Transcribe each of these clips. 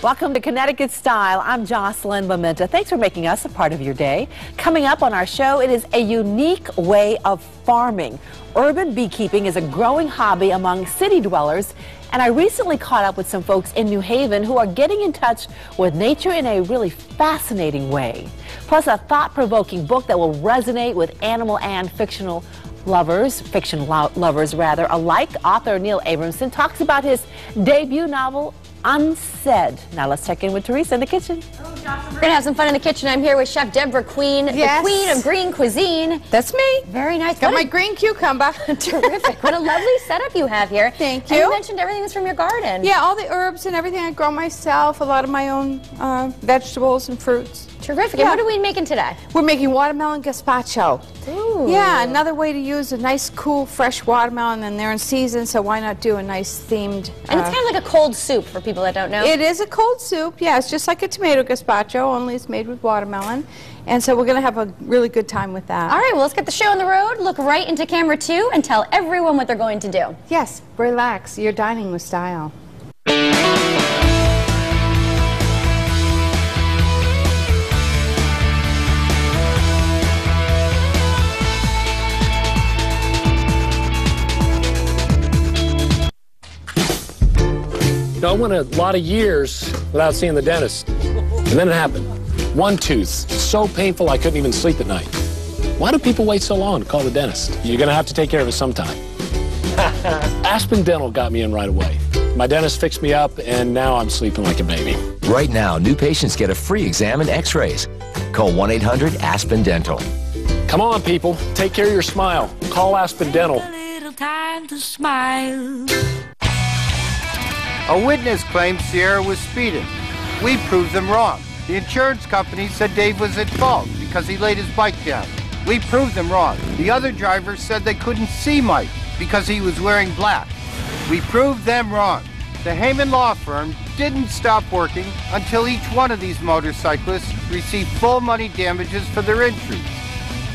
Welcome to Connecticut Style. I'm Jocelyn Momenta. Thanks for making us a part of your day. Coming up on our show, it is a unique way of farming. Urban beekeeping is a growing hobby among city dwellers, and I recently caught up with some folks in New Haven who are getting in touch with nature in a really fascinating way. Plus, a thought-provoking book that will resonate with animal and fiction lovers alike. Author Neil Abramson talks about his debut novel, Unsaid. Now let's check in with Teresa in the kitchen. We're going to have some fun in the kitchen. I'm here with Chef Deborah Queen, the queen of green cuisine. That's me. Very nice. Got my green cucumber. Terrific. What a lovely setup you have here. Thank you. And you mentioned everything was from your garden. Yeah, all the herbs and everything I grow myself, a lot of my own vegetables and fruits. Terrific. And what are we making today? We're making watermelon gazpacho. Ooh. Yeah, another way to use a nice, cool, fresh watermelon, and they're in season, so why not do a nice themed... And it's kind of like a cold soup for people that don't know. It is a cold soup, yeah. It's just like a tomato gazpacho, only it's made with watermelon. And so we're going to have a really good time with that. All right, well, let's get the show on the road, look right into camera 2, and tell everyone what they're going to do. Yes, relax. You're dining with style. I went a lot of years without seeing the dentist, and then it happened. One tooth, so painful I couldn't even sleep at night. Why do people wait so long to call the dentist? You're gonna have to take care of it sometime. Aspen Dental got me in right away. My dentist fixed me up, and now I'm sleeping like a baby. Right now, new patients get a free exam and x-rays. Call 1-800-ASPEN-DENTAL. Come on, people, take care of your smile. Call Aspen Dental. A little time to smile. A witness claimed Sierra was speeding. We proved them wrong. The insurance company said Dave was at fault because he laid his bike down. We proved them wrong. The other drivers said they couldn't see Mike because he was wearing black. We proved them wrong. The Heyman Law Firm didn't stop working until each one of these motorcyclists received full money damages for their injuries.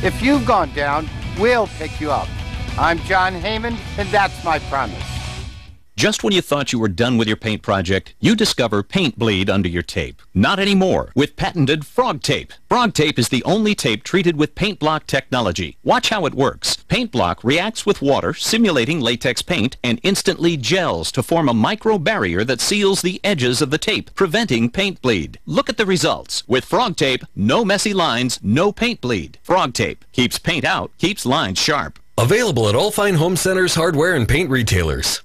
If you've gone down, we'll pick you up. I'm John Heyman, and that's my promise. Just when you thought you were done with your paint project, you discover paint bleed under your tape. Not anymore with patented Frog Tape. Frog Tape is the only tape treated with paint block technology. Watch how it works. Paint block reacts with water, simulating latex paint, and instantly gels to form a micro barrier that seals the edges of the tape, preventing paint bleed. Look at the results. With Frog Tape, no messy lines, no paint bleed. Frog Tape keeps paint out, keeps lines sharp. Available at all fine home centers, hardware, and paint retailers.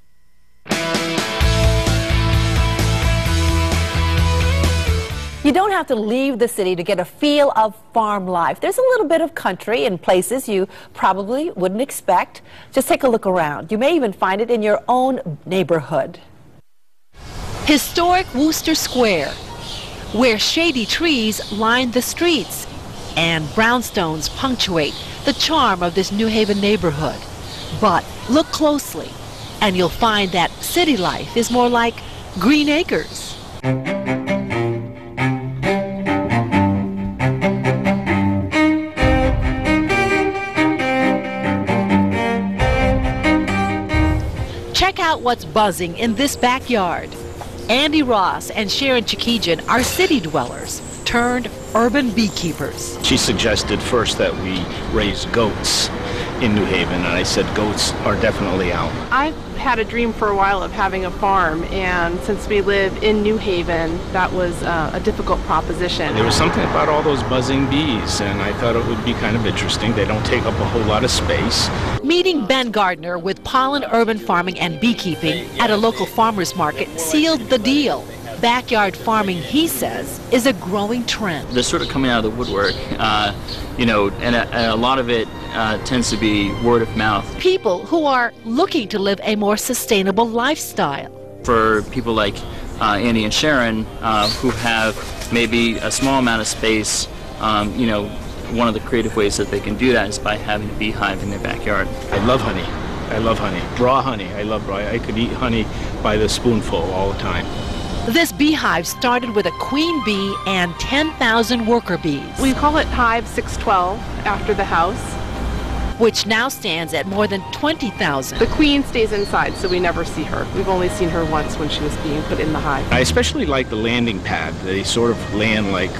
You don't have to leave the city to get a feel of farm life. There's a little bit of country in places you probably wouldn't expect. Just take a look around. You may even find it in your own neighborhood. Historic Wooster Square, where shady trees line the streets and brownstones punctuate the charm of this New Haven neighborhood. But look closely, and you'll find that city life is more like green acres. Check out what's buzzing in this backyard. Andy Ross and Sharon Chiquita are city dwellers turned urban beekeepers. She suggested first that we raise goats in New Haven, and I said goats are definitely out. I've had a dream for a while of having a farm, and since we live in New Haven, that was a difficult proposition. There was something about all those buzzing bees, and I thought it would be kind of interesting. They don't take up a whole lot of space. Meeting Ben Gardner with Pollen Urban Farming and Beekeeping at a local farmer's market sealed the deal. Backyard farming, he says, is a growing trend. They're sort of coming out of the woodwork, you know, and a lot of it tends to be word of mouth. People who are looking to live a more sustainable lifestyle. For people like Andy and Sharon, who have maybe a small amount of space, you know, one of the creative ways that they can do that is by having a beehive in their backyard. I love honey. I love honey. Raw honey. I love raw. I could eat honey by the spoonful all the time. This beehive started with a queen bee and 10,000 worker bees. We call it Hive 612 after the house. which now stands at more than 20,000. The queen stays inside, so we never see her. We've only seen her once when she was being put in the hive. I especially like the landing pad. They sort of land like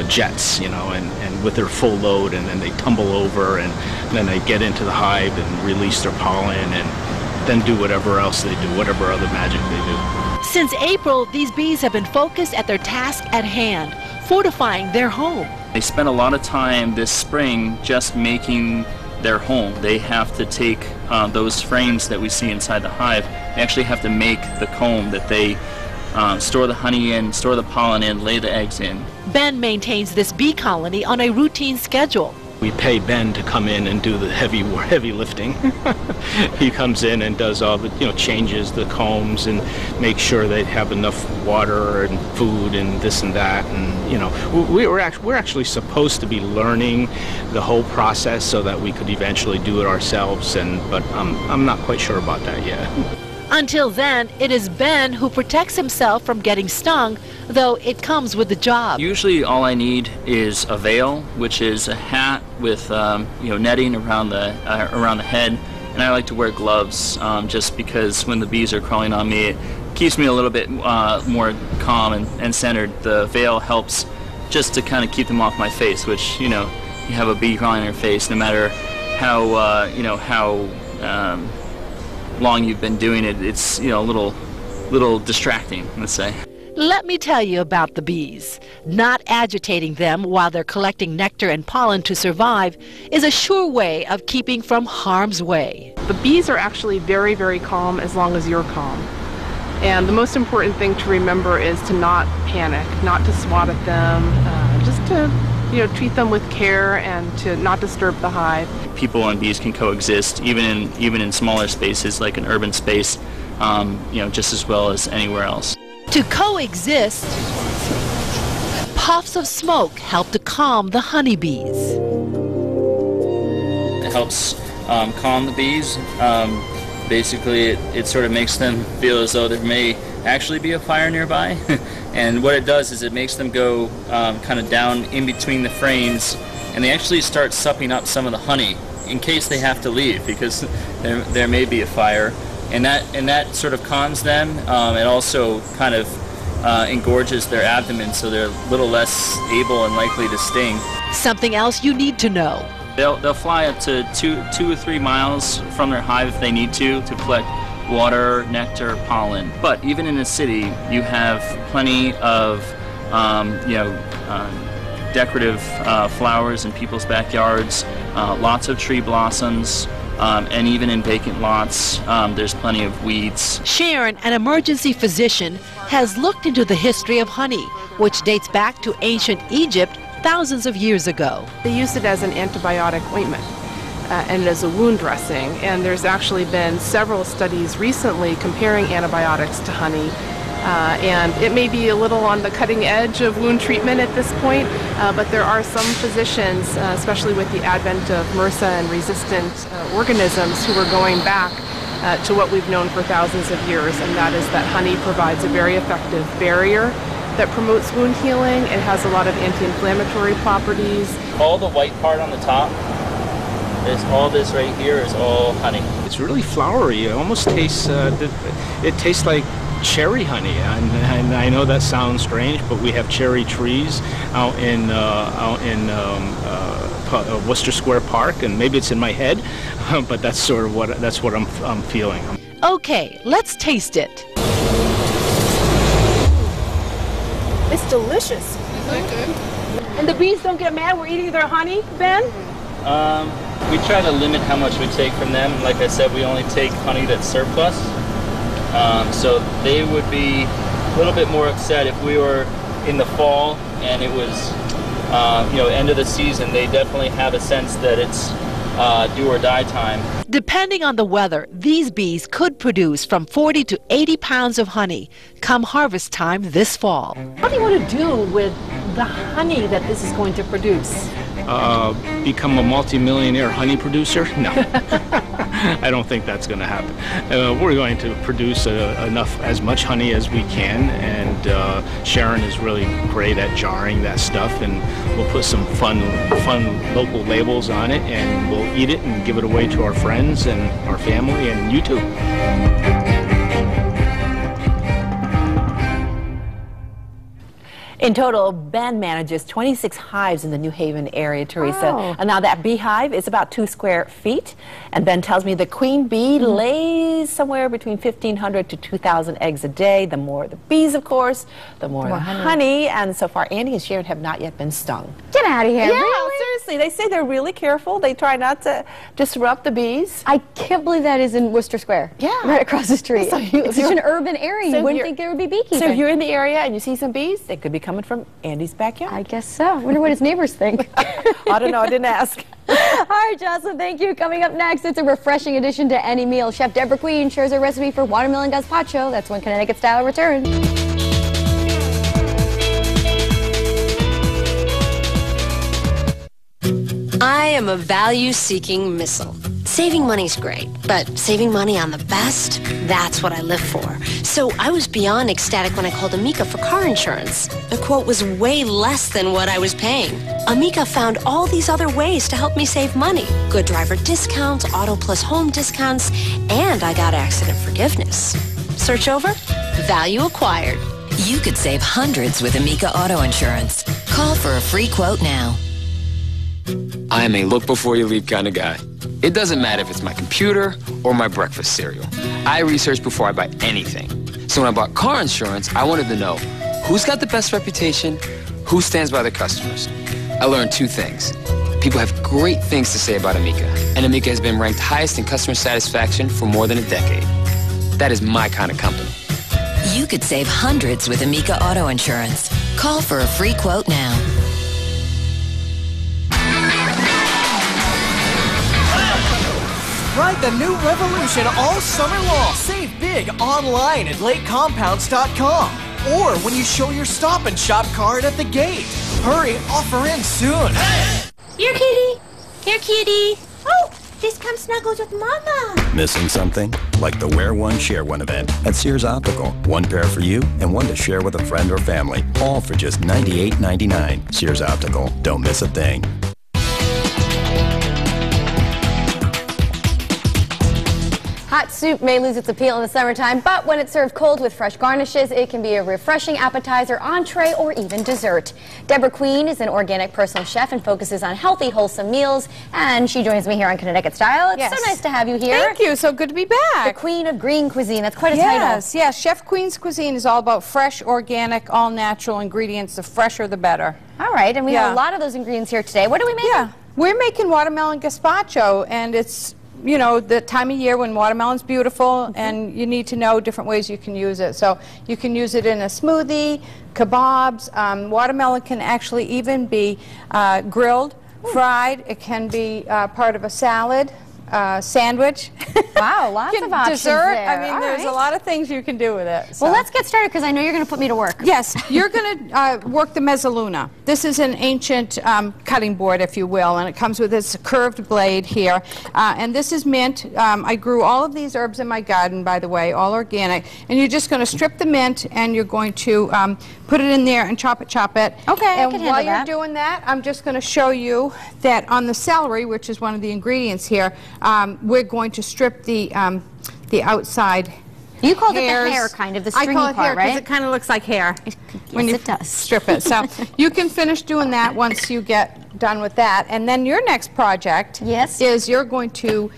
jets, you know, and with their full load, and then they tumble over, and then they get into the hive and release their pollen, and then do whatever else they do, whatever other magic they do. Since April, these bees have been focused at their task at hand, fortifying their home. They spent a lot of time this spring just making their home. They have to take those frames that we see inside the hive. They actually have to make the comb that they store the honey in, store the pollen in, lay the eggs in. Ben maintains this bee colony on a routine schedule. We pay Ben to come in and do the heavy lifting. He comes in and does all the, you know, changes the combs and makes sure they have enough water and food and this and that. And you know, we're actually supposed to be learning the whole process so that we could eventually do it ourselves. But I'm not quite sure about that yet. Until then, it is Ben who protects himself from getting stung, though it comes with the job. Usually all I need is a veil, which is a hat with netting around the head, and I like to wear gloves just because when the bees are crawling on me, it keeps me a little bit more calm and centered. The veil helps just to kind of keep them off my face, which, you know, you have a bee crawling on your face, no matter how long you've been doing it, it's, you know, a little distracting, let's say. Let me tell you about the bees. Not agitating them while they're collecting nectar and pollen to survive is a sure way of keeping from harm's way. The bees are actually very, very calm as long as you're calm. And the most important thing to remember is to not panic, not to swat at them, just to, you know, treat them with care and to not disturb the hive. People and bees can coexist even in smaller spaces like an urban space, you know, just as well as anywhere else. To coexist, puffs of smoke help to calm the honeybees. It helps calm the bees. Basically, it sort of makes them feel as though there may actually be a fire nearby. And what it does is it makes them go kind of down in between the frames, and they actually start supping up some of the honey in case they have to leave, because there may be a fire. And that sort of calms them. It also kind of engorges their abdomen, so they're a little less able and likely to sting. Something else you need to know. They'll fly up to 2 or 3 miles from their hive if they need to collect water, nectar, pollen. But even in a city, you have plenty of decorative flowers in people's backyards, lots of tree blossoms, and even in vacant lots, there's plenty of weeds. Sharon, an emergency physician, has looked into the history of honey, which dates back to ancient Egypt thousands of years ago. They used it as an antibiotic ointment and as a wound dressing, and there's actually been several studies recently comparing antibiotics to honey. And it may be a little on the cutting edge of wound treatment at this point, but there are some physicians, especially with the advent of MRSA and resistant organisms, who are going back to what we've known for thousands of years, and that is that honey provides a very effective barrier that promotes wound healing. It has a lot of anti-inflammatory properties. All the white part on the top, all this right here is all honey. It's really flowery. It almost tastes, it tastes like cherry honey, and I know that sounds strange, but we have cherry trees out in Worcester Square Park, and maybe it's in my head, but that's sort of what I'm feeling. Okay, let's taste it. It's delicious. Isn't it good? And the bees don't get mad we're eating their honey, Ben? We try to limit how much we take from them. Like I said, we only take honey that's surplus. So they would be a little bit more upset if we were in the fall and it was, end of the season. They definitely have a sense that it's do or die time. Depending on the weather, these bees could produce from 40 to 80 pounds of honey come harvest time this fall. What do you want to do with the honey that this is going to produce? Become a multi-millionaire honey producer? No. I don't think that's going to happen. We're going to produce as much honey as we can, and Sharon is really great at jarring that stuff, and we'll put some fun local labels on it, and we'll eat it and give it away to our friends and our family and you too. In total, Ben manages 26 hives in the New Haven area, Teresa. Oh. And now that beehive is about 2 square feet. And Ben tells me the queen bee lays somewhere between 1,500 to 2,000 eggs a day. The more the bees, of course, the more the honey. And so far, Andy and Sharon have not yet been stung. Get out of here. Yeah, Really? seriously. They say they're really careful. They try not to disrupt the bees. I can't believe that is in Worcester Square. Yeah. Right across the street. So It's such an urban area. You wouldn't think there would be beekeeping. So if you're in the area and you see some bees, they could be coming from Andy's backyard. I guess so. I wonder what his neighbors think. I don't know. I didn't ask. All right, Jocelyn, thank you. Coming up next, it's a refreshing addition to any meal. Chef Deborah Queen shares her recipe for watermelon gazpacho. That's when Connecticut Style returns. I am a value-seeking missile. Saving money's great, but saving money on the best, that's what I live for. So I was beyond ecstatic when I called Amica for car insurance. The quote was way less than what I was paying. Amica found all these other ways to help me save money. Good driver discounts, auto plus home discounts, and I got accident forgiveness. Search over? Value acquired. You could save hundreds with Amica Auto Insurance. Call for a free quote now. I am a look-before-you-leave kind of guy. It doesn't matter if it's my computer or my breakfast cereal. I research before I buy anything. So when I bought car insurance, I wanted to know who's got the best reputation, who stands by their customers. I learned 2 things. People have great things to say about Amica, and Amica has been ranked highest in customer satisfaction for more than a decade. That is my kind of company. You could save hundreds with Amica Auto Insurance. Call for a free quote now. Ride the new revolution all summer long. Save big online at lakecompounds.com or when you show your Stop and Shop card at the gate. Hurry, offer ends soon. Here, kitty. Here, kitty. Oh, this comes snuggles with Mama. Missing something? Like the Wear One, Share One event at Sears Optical. 1 pair for you and 1 to share with a friend or family. All for just $98.99. Sears Optical. Don't miss a thing. Hot soup may lose its appeal in the summertime, but when it's served cold with fresh garnishes, it can be a refreshing appetizer, entree, or even dessert. Deborah Queen is an organic personal chef and focuses on healthy, wholesome meals, and she joins me here on Connecticut Style. It's so nice to have you here. Thank you. So good to be back. The Queen of Green Cuisine. That's quite a title. Yes. Chef Queen's Cuisine is all about fresh, organic, all-natural ingredients. The fresher, the better. All right, and we have a lot of those ingredients here today. What are we making? Yeah, we're making watermelon gazpacho, and it's, you know, the time of year when watermelon's beautiful, and you need to know different ways you can use it. So you can use it in a smoothie, kebabs. Watermelon can actually even be grilled, fried. It can be part of a salad, sandwich. Wow, lots of options dessert. there. I mean, there's a lot of things you can do with it. So. Well, let's get started because I know you're going to put me to work. Yes, you're going to work the mezzaluna. This is an ancient cutting board, if you will, and it comes with this curved blade here. And this is mint. I grew all of these herbs in my garden, by the way, all organic. And you're just going to strip the mint, and you're going to put it in there and chop it. Okay, and I can while handle you're that. doing that, I'm just going to show you that on the celery, which is one of the ingredients here, we're going to strip the outside. You called hairs. it the hair, kind of, the stringy I call it part, hair because right? it kind of looks like hair when you it does. strip it. So you can finish doing that once you get done with that. And then your next project is you're going to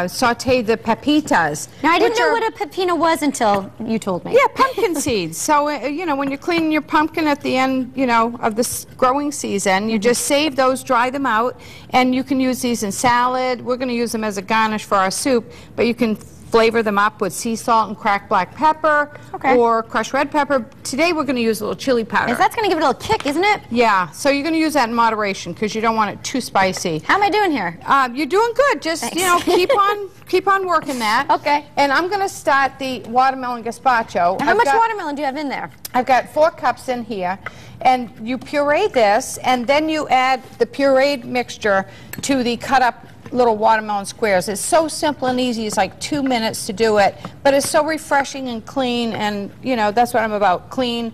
saute the pepitas. Now, I didn't know what a pepino was until you told me. Yeah, pumpkin seeds. So, you know, when you're cleaning your pumpkin at the end, you know, of this growing season, you just save those, dry them out, and you can use these in salad. We're going to use them as a garnish for our soup, but you can flavor them up with sea salt and cracked black pepper or crushed red pepper. Today we're going to use a little chili powder. That's going to give it a little kick, isn't it? Yeah, so you're going to use that in moderation because you don't want it too spicy. How am I doing here? You're doing good. Just, you know, keep on working that. Okay. And I'm going to start the watermelon gazpacho. Now, how much watermelon do you have in there? I've got 4 cups in here. And you puree this, and then you add the pureed mixture to the cut up little watermelon squares. It's so simple and easy. It's like 2 minutes to do it, but it's so refreshing and clean, and you know, that's what I'm about, clean,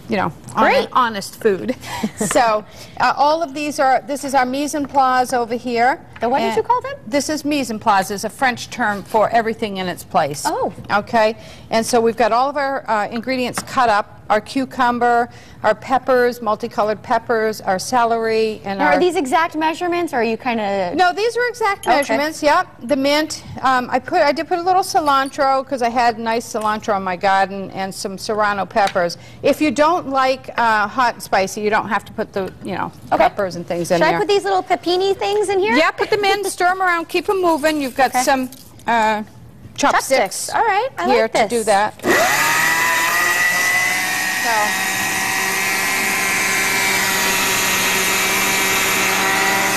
you know, honest food. So all of these are, this is our mise en place over here. The what did you call them? This is mise en place, is a French term for everything in its place. Oh. Okay, and so we've got all of our ingredients cut up, our cucumber, our peppers, multicolored peppers, our celery, and now, are these exact measurements, or are you kind of... No, these are exact measurements, yep. The mint, I did put a little cilantro, because I had nice cilantro in my garden, and some serrano peppers. If you don't like hot and spicy, you don't have to put the, you know, peppers and things in there. Should I put these little pepini things in here? Yeah, put them in, stir them around, keep them moving. You've got some chopsticks. All right, I here like this. to do that.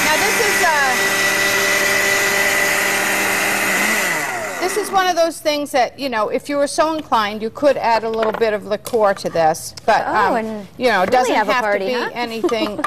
Now this is one of those things that, you know, if you were so inclined, you could add a little bit of liqueur to this, but you know, it doesn't have to be anything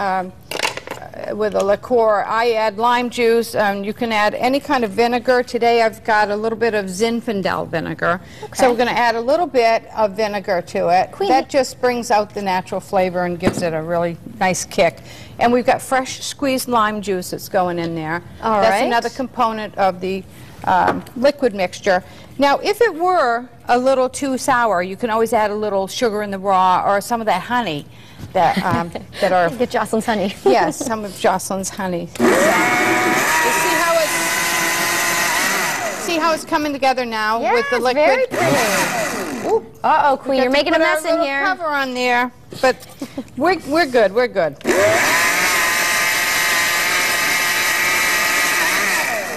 with a liqueur. I add lime juice. You can add any kind of vinegar. Today I've got a little bit of Zinfandel vinegar. So we're going to add a little bit of vinegar to it. That just brings out the natural flavor and gives it a really nice kick. And we've got fresh squeezed lime juice that's going in there. That's another component of the liquid mixture. Now, if it were a little too sour, you can always add a little sugar in the raw or some of that honey that that are... Get Jocelyn's honey. Yes, some of Jocelyn's honey. So, you see how it's coming together now with the liquid? Very pretty. Ooh. Uh-oh, Queen, you're making a mess in here. Cover on there, but we're good. We're good.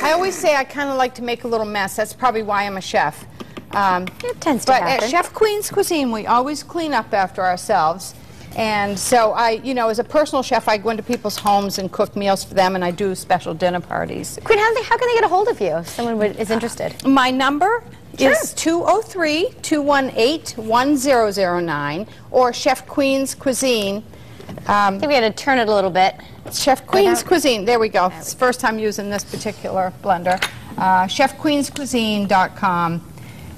I always say I kind of like to make a little mess. That's probably why I'm a chef. It tends to happen. But at Chef Queen's Cuisine, we always clean up after ourselves. And so I, you know, as a personal chef, I go into people's homes and cook meals for them, and I do special dinner parties. Queen, how can they get a hold of you if someone is interested? My number is 203-218-1009, or Chef Queen's Cuisine. I think we had to turn it a little bit. Chef Queen's Cuisine. There we go. It's the first time using this particular blender. ChefQueensCuisine.com.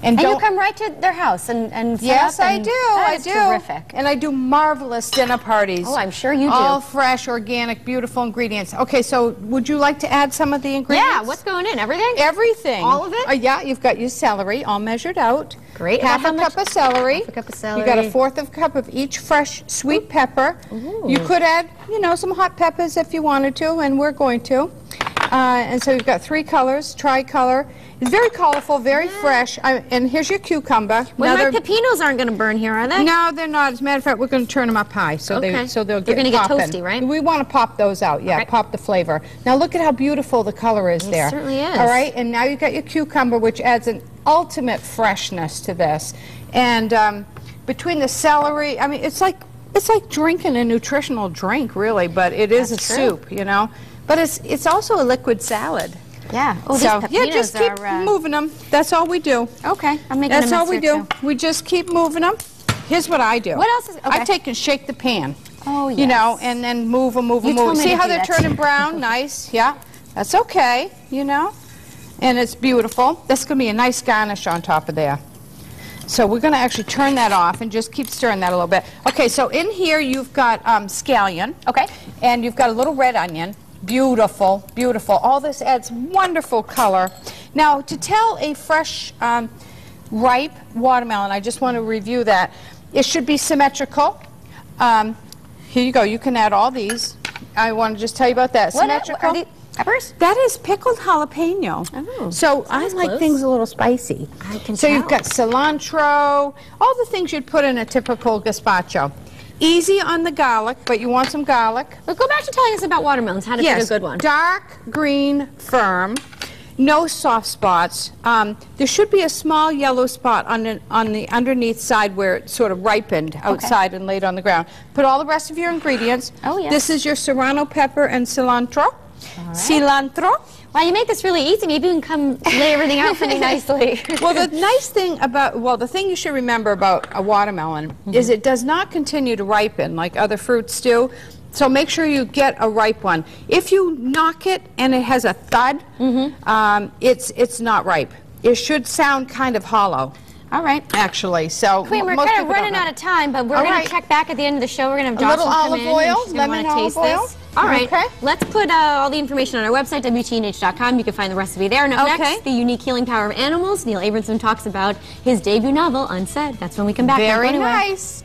And you come right to their house and set yes, up I do. That is terrific. And I do marvelous dinner parties. Oh, I'm sure you do. All fresh, organic, beautiful ingredients. Okay, so would you like to add some of the ingredients? Yeah, what's going in? Everything? Everything. All of it? Yeah, you've got your celery all measured out. Great. Half a cup of celery. Half a cup of celery. You got a fourth of a cup of each fresh sweet pepper. Ooh. You could add, you know, some hot peppers if you wanted to, and we're going to. And so you've got 3 colors, tricolor. It's very colorful, very fresh. And here's your cucumber. Well, my pepinos aren't going to burn here, are they? No, they're not. As a matter of fact, we're going to turn them up high, so they'll get They're going to get toasty, right? We want to pop those out, pop the flavor. Now look at how beautiful the color is there. It certainly is. All right, and now you've got your cucumber, which adds an ultimate freshness to this. And between the celery, I mean, it's like drinking a nutritional drink, really, but it is a soup, you know. But it's also a liquid salad. Yeah. Oh, so these yeah, just keep moving them. That's all we do. Okay, I'm making That's a mess all we do. too. We just keep moving them. Here's what I do. What else is? Okay. I take and shake the pan. Oh, yes. You know, and then move them. See how they're turning brown? Nice. Yeah. That's okay. You know, and it's beautiful. That's going to be a nice garnish on top of there. So we're going to actually turn that off and just keep stirring that a little bit. Okay. So in here you've got scallion. Okay. And you've got a little red onion. Beautiful, beautiful. All this adds wonderful color. Now, to tell a fresh, ripe watermelon, I just want to review that. It should be symmetrical. Here you go. You can add all these. I want to just tell you about that. Symmetrical. Are these peppers? That is pickled jalapeno. Oh, so I like things a little spicy. I can So tell. you've got cilantro, all the things you'd put in a typical gazpacho. Easy on the garlic, but you want some garlic. But go back to telling us about watermelons, how to pick a good one. Dark green, firm, no soft spots. There should be a small yellow spot on the underneath side where it sort of ripened outside and laid on the ground. Put all the rest of your ingredients. Oh, yes. This is your serrano pepper and cilantro. Right. Cilantro. Wow, you make this really easy. Maybe you can come lay everything out for me nicely. Well, the nice thing about, the thing you should remember about a watermelon is it does not continue to ripen like other fruits do. So make sure you get a ripe one. If you knock it and it has a thud, it's not ripe. It should sound kind of hollow. All right. Actually, so Queen, we're most kind of people don't running know. out of time, but we're going to check back at the end of the show. We're going to have A little Jocelyn come olive in, oil, and she's going to lemon want to taste olive oil. this. All right. Okay. Let's put all the information on our website, WTNH.com. You can find the recipe there. And up next, the unique healing power of animals. Neil Abramson talks about his debut novel, Unsaid. That's when we come back. Don't go Very anywhere. nice.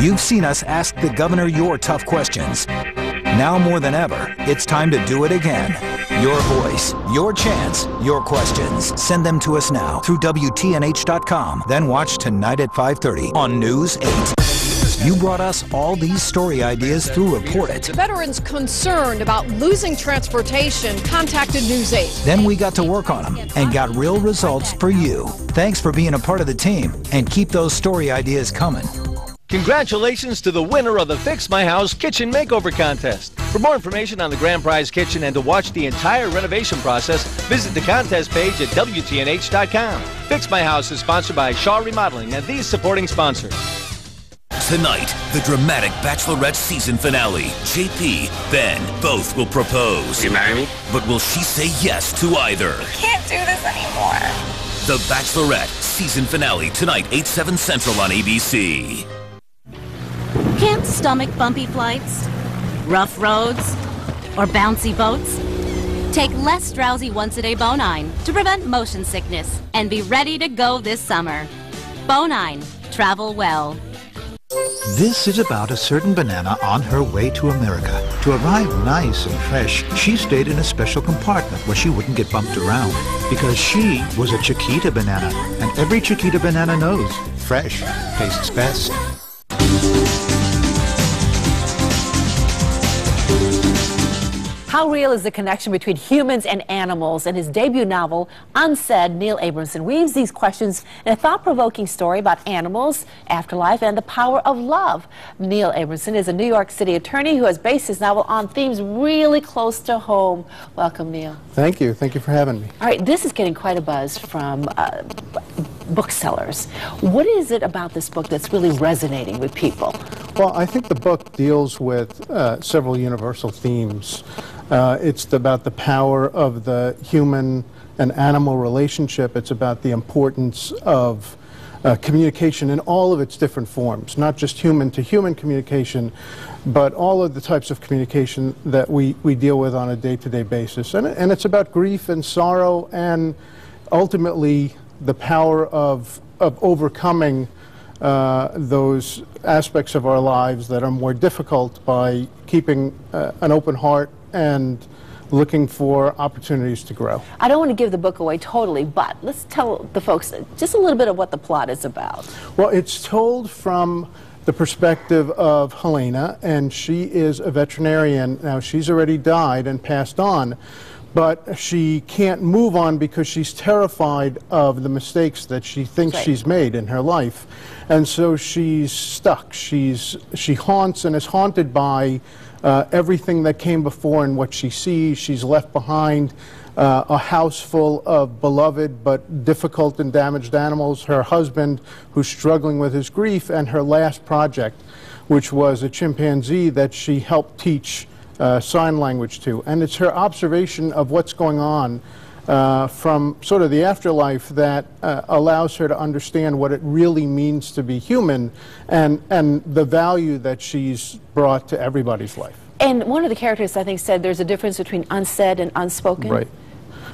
You've seen us ask the governor your tough questions. Now more than ever, it's time to do it again. Your voice, your chance, your questions. Send them to us now through WTNH.com. Then watch tonight at 5:30 on News 8. You brought us all these story ideas through Report It. Veterans concerned about losing transportation contacted News 8. Then we got to work on them and got real results for you. Thanks for being a part of the team, and keep those story ideas coming. Congratulations to the winner of the Fix My House Kitchen Makeover Contest. For more information on the Grand Prize Kitchen and to watch the entire renovation process, visit the contest page at WTNH.com. Fix My House is sponsored by Shaw Remodeling and these supporting sponsors. Tonight, the dramatic Bachelorette season finale. JP, Ben, both will propose. You marry me? But will she say yes to either? Can't do this anymore. The Bachelorette season finale tonight, 8/7 Central on ABC. Can't stomach bumpy flights, rough roads, or bouncy boats? Take less drowsy once-a-day Bonine to prevent motion sickness and be ready to go this summer. Bonine, travel well. This is about a certain banana on her way to America. To arrive nice and fresh, she stayed in a special compartment where she wouldn't get bumped around. Because she was a Chiquita banana, and every Chiquita banana knows fresh tastes best. How real is the connection between humans and animals? In his debut novel, Unsaid, Neil Abramson weaves these questions in a thought-provoking story about animals, afterlife, and the power of love. Neil Abramson is a New York City attorney who has based his novel on themes really close to home. Welcome, Neil. Thank you. Thank you for having me. All right, this is getting quite a buzz from booksellers. What is it about this book that's really resonating with people? Well, I think the book deals with several universal themes. It's about the power of the human and animal relationship. It's about the importance of communication in all of its different forms, not just human-to-human communication, but all of the types of communication that we deal with on a day-to-day basis. And it's about grief and sorrow and ultimately the power of overcoming those aspects of our lives that are more difficult by keeping an open heart and looking for opportunities to grow. I don't want to give the book away totally, but let's tell the folks just a little bit of what the plot is about. Well, it's told from the perspective of Helena, and she is a veterinarian. Now, she's already died and passed on, but she can't move on because she's terrified of the mistakes that she thinks she's made in her life. And so she's stuck. She haunts and is haunted by everything that came before and what she sees. She's left behind a house full of beloved but difficult and damaged animals, her husband who's struggling with his grief, and her last project, which was a chimpanzee that she helped teach sign language to. And it's her observation of what's going on from sort of the afterlife that allows her to understand what it really means to be human and the value that she's brought to everybody's life. And one of the characters, I think, said there's a difference between unsaid and unspoken. Right.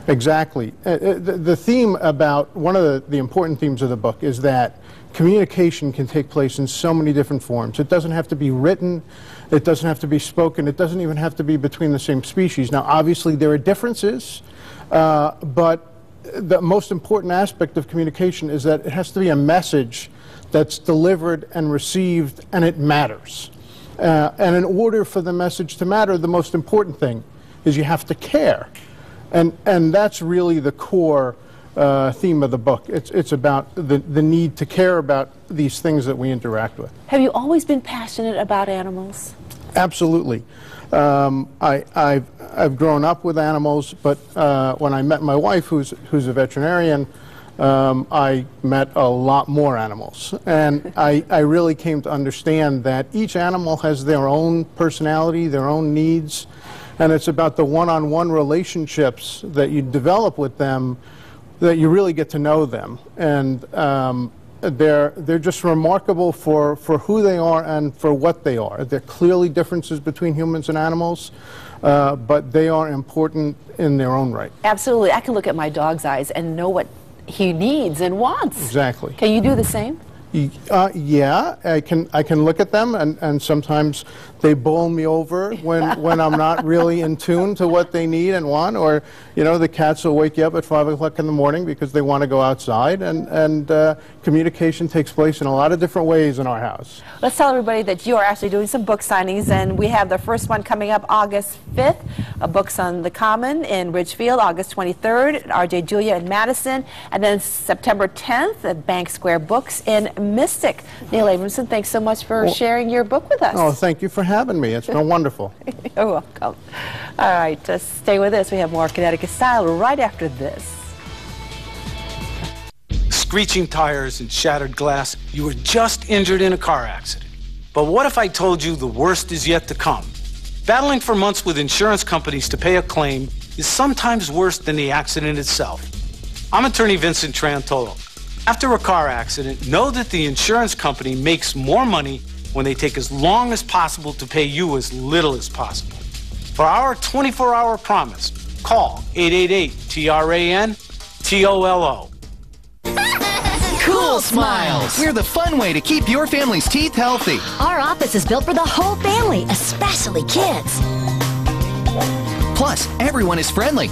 Exactly. The theme about, one of the important themes of the book is that communication can take place in so many different forms. It doesn't have to be written. It doesn't have to be spoken. It doesn't even have to be between the same species. Now, obviously, there are differences, but the most important aspect of communication is that it has to be a message that's delivered and received, and it matters. And in order for the message to matter, the most important thing is you have to care. And that's really the core theme of the book. It's about the need to care about these things that we interact with. Have you always been passionate about animals? Absolutely. I've grown up with animals, but when I met my wife, who's a veterinarian, I met a lot more animals. And I really came to understand that each animal has their own personality, their own needs, and it's about the one-on-one relationships that you develop with them that you really get to know them. And they're just remarkable for who they are and for what they are. There are clearly differences between humans and animals, but they are important in their own right. Absolutely. I can look at my dog's eyes and know what he needs and wants. Exactly. Can you do the same? Yeah, I can look at them, and sometimes they bowl me over when I'm not really in tune to what they need and want. Or, you know, the cats will wake you up at 5 o'clock in the morning because they want to go outside, and communication takes place in a lot of different ways in our house. Let's tell everybody that you are actually doing some book signings, and we have the first one coming up August 5th, Books on the Common in Ridgefield, August 23rd, at R.J. Julia in Madison, and then September 10th at Bank Square Books in Mystic. Neil Abramson, thanks so much for sharing your book with us. Oh, thank you for having me. It's been wonderful. You're welcome. All right, stay with us. We have more Connecticut Style right after this. Screeching tires and shattered glass, you were just injured in a car accident. But what if I told you the worst is yet to come? Battling for months with insurance companies to pay a claim is sometimes worse than the accident itself. I'm attorney Vincent Trantolo. After a car accident, know that the insurance company makes more money when they take as long as possible to pay you as little as possible. For our 24-hour promise, call 888-TRAN-TOLO. Cool Smiles. We're the fun way to keep your family's teeth healthy. Our office is built for the whole family, especially kids. Plus, everyone is friendly,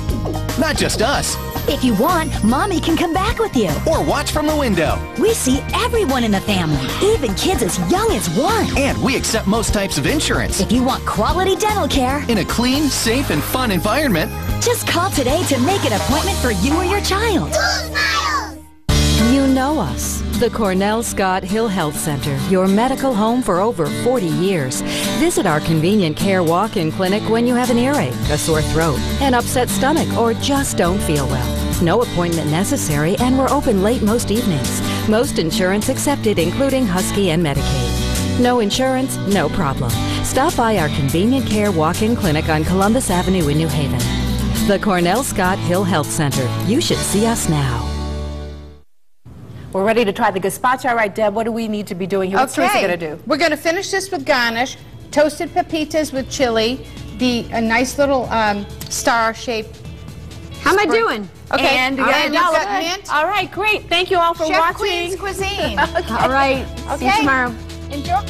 not just us. If you want, Mommy can come back with you. Or watch from the window. We see everyone in the family, even kids as young as 1. And we accept most types of insurance. If you want quality dental care in a clean, safe, and fun environment, just call today to make an appointment for you or your child. You know us, the Cornell Scott Hill Health Center, your medical home for over 40 years. Visit our convenient care walk-in clinic when you have an earache, a sore throat, an upset stomach, or just don't feel well. No appointment necessary, and we're open late most evenings. Most insurance accepted, including Husky and Medicaid. No insurance, no problem. Stop by our convenient care walk-in clinic on Columbus Avenue in New Haven. The Cornell Scott Hill Health Center. You should see us now. We're ready to try the gazpacho. All right, Deb, what do we need to be doing here? What's Teresa going to do? We're going to finish this with garnish, toasted pepitas with chili, a nice little star-shaped. How am I doing? Okay. And you got mint. All right, great. Thank you all for Chef watching. Queen's Cuisine. Okay. All right. See you tomorrow. Enjoy.